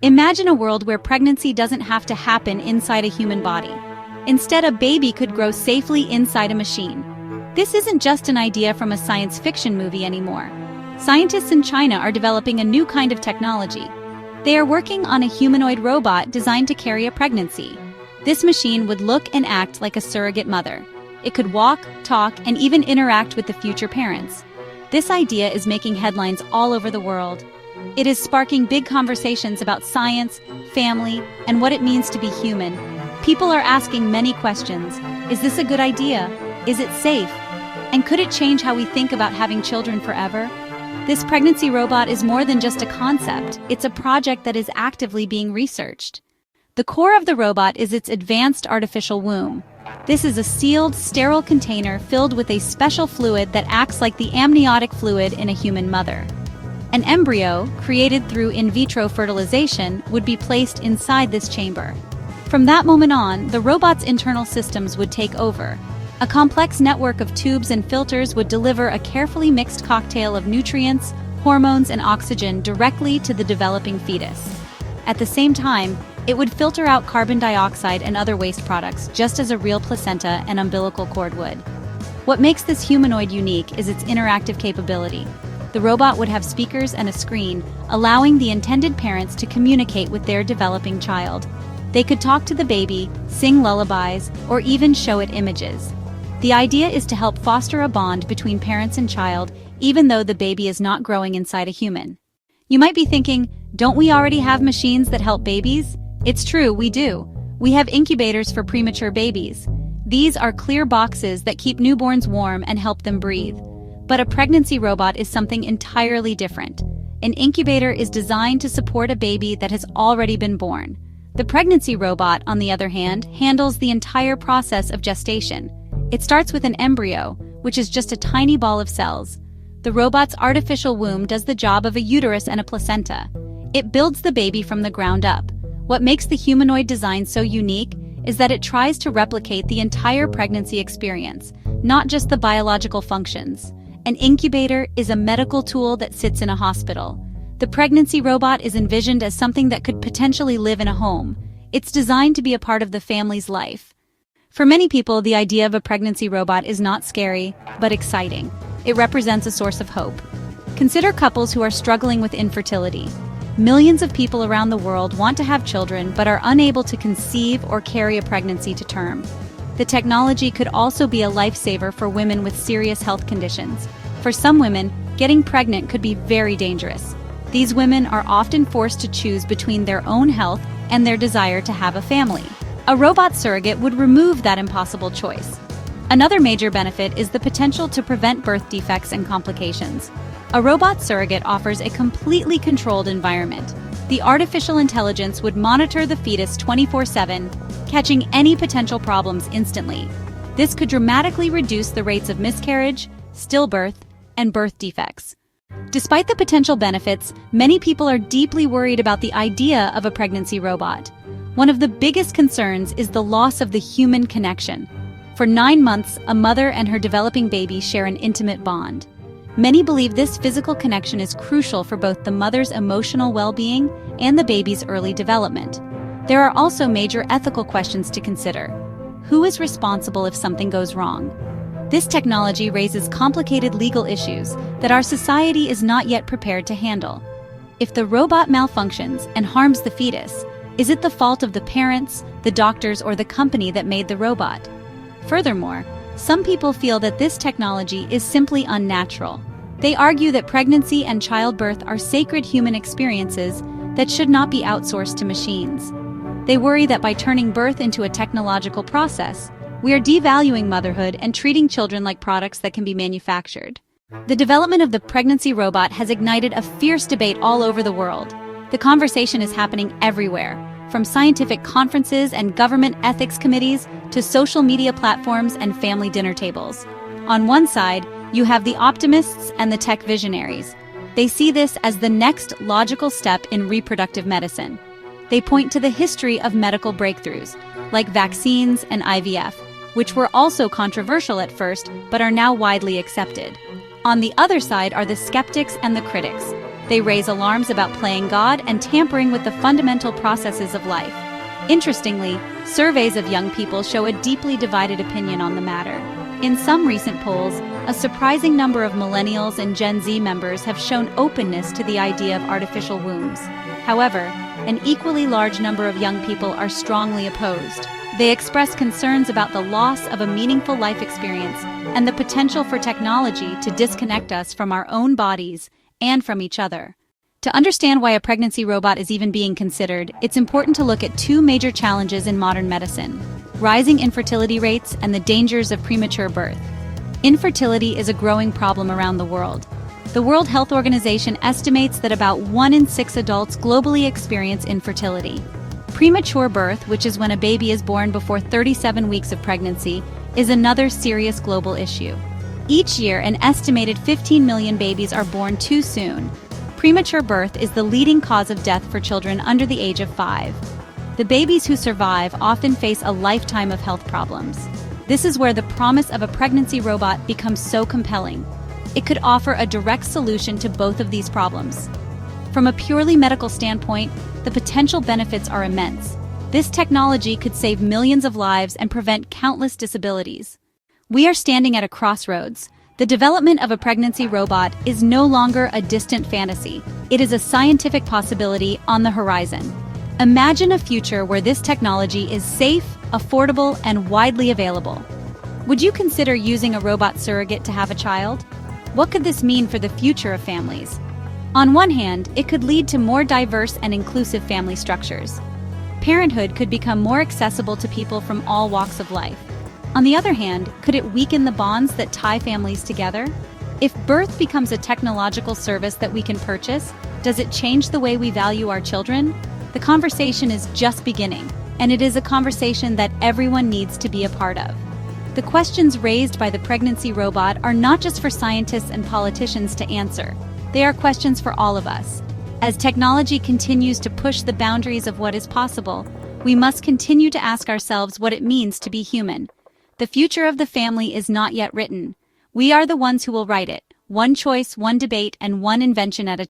Imagine a world where pregnancy doesn't have to happen inside a human body. Instead, a baby could grow safely inside a machine. This isn't just an idea from a science fiction movie anymore. Scientists in China are developing a new kind of technology. They are working on a humanoid robot designed to carry a pregnancy. This machine would look and act like a surrogate mother. It could walk, talk, and even interact with the future parents. This idea is making headlines all over the world. It is sparking big conversations about science, family, and what it means to be human. People are asking many questions. Is this a good idea? Is it safe? And could it change how we think about having children forever? This pregnancy robot is more than just a concept. It's a project that is actively being researched. The core of the robot is its advanced artificial womb. This is a sealed, sterile container filled with a special fluid that acts like the amniotic fluid in a human mother. An embryo, created through in vitro fertilization, would be placed inside this chamber. From that moment on, the robot's internal systems would take over. A complex network of tubes and filters would deliver a carefully mixed cocktail of nutrients, hormones, and oxygen directly to the developing fetus. At the same time, it would filter out carbon dioxide and other waste products just as a real placenta and umbilical cord would. What makes this humanoid unique is its interactive capability. The robot would have speakers and a screen, allowing the intended parents to communicate with their developing child. They could talk to the baby, sing lullabies, or even show it images. The idea is to help foster a bond between parents and child, even though the baby is not growing inside a human. You might be thinking, don't we already have machines that help babies? It's true, we do. We have incubators for premature babies. These are clear boxes that keep newborns warm and help them breathe. But a pregnancy robot is something entirely different. An incubator is designed to support a baby that has already been born. The pregnancy robot, on the other hand, handles the entire process of gestation. It starts with an embryo, which is just a tiny ball of cells. The robot's artificial womb does the job of a uterus and a placenta. It builds the baby from the ground up. What makes the humanoid design so unique is that it tries to replicate the entire pregnancy experience, not just the biological functions. An incubator is a medical tool that sits in a hospital. The pregnancy robot is envisioned as something that could potentially live in a home. It's designed to be a part of the family's life. For many people, the idea of a pregnancy robot is not scary, but exciting. It represents a source of hope. Consider couples who are struggling with infertility. Millions of people around the world want to have children but are unable to conceive or carry a pregnancy to term. The technology could also be a lifesaver for women with serious health conditions. For some women, getting pregnant could be very dangerous. These women are often forced to choose between their own health and their desire to have a family. A robot surrogate would remove that impossible choice. Another major benefit is the potential to prevent birth defects and complications. A robot surrogate offers a completely controlled environment. The artificial intelligence would monitor the fetus 24/7, catching any potential problems instantly. This could dramatically reduce the rates of miscarriage, stillbirth, and birth defects. Despite the potential benefits, many people are deeply worried about the idea of a pregnancy robot. One of the biggest concerns is the loss of the human connection. For 9 months, a mother and her developing baby share an intimate bond. Many believe this physical connection is crucial for both the mother's emotional well-being and the baby's early development. There are also major ethical questions to consider. Who is responsible if something goes wrong? This technology raises complicated legal issues that our society is not yet prepared to handle. If the robot malfunctions and harms the fetus, is it the fault of the parents, the doctors, or the company that made the robot? Furthermore, some people feel that this technology is simply unnatural. They argue that pregnancy and childbirth are sacred human experiences that should not be outsourced to machines. They worry that by turning birth into a technological process, we are devaluing motherhood and treating children like products that can be manufactured. The development of the pregnancy robot has ignited a fierce debate all over the world. The conversation is happening everywhere, from scientific conferences and government ethics committees to social media platforms and family dinner tables. On one side, you have the optimists and the tech visionaries. They see this as the next logical step in reproductive medicine. They point to the history of medical breakthroughs, like vaccines and IVF, which were also controversial at first but are now widely accepted. On the other side are the skeptics and the critics. They raise alarms about playing God and tampering with the fundamental processes of life. Interestingly, surveys of young people show a deeply divided opinion on the matter. In some recent polls, a surprising number of millennials and Gen Z members have shown openness to the idea of artificial wombs. However, an equally large number of young people are strongly opposed. They express concerns about the loss of a meaningful life experience and the potential for technology to disconnect us from our own bodies and from each other. To understand why a pregnancy robot is even being considered, it's important to look at two major challenges in modern medicine: rising infertility rates and the dangers of premature birth. Infertility is a growing problem around the world. The World Health Organization estimates that about 1 in 6 adults globally experience infertility. Premature birth, which is when a baby is born before 37 weeks of pregnancy, is another serious global issue. Each year, an estimated 15 million babies are born too soon. Premature birth is the leading cause of death for children under the age of 5. The babies who survive often face a lifetime of health problems. This is where the promise of a pregnancy robot becomes so compelling. It could offer a direct solution to both of these problems. From a purely medical standpoint, the potential benefits are immense. This technology could save millions of lives and prevent countless disabilities. We are standing at a crossroads. The development of a pregnancy robot is no longer a distant fantasy. It is a scientific possibility on the horizon. Imagine a future where this technology is safe, affordable, and widely available. Would you consider using a robot surrogate to have a child? What could this mean for the future of families? On one hand, it could lead to more diverse and inclusive family structures. Parenthood could become more accessible to people from all walks of life. On the other hand, could it weaken the bonds that tie families together? If birth becomes a technological service that we can purchase, does it change the way we value our children? The conversation is just beginning, and it is a conversation that everyone needs to be a part of. The questions raised by the pregnancy robot are not just for scientists and politicians to answer. They are questions for all of us. As technology continues to push the boundaries of what is possible, we must continue to ask ourselves what it means to be human. The future of the family is not yet written. We are the ones who will write it, one choice, one debate, and one invention at a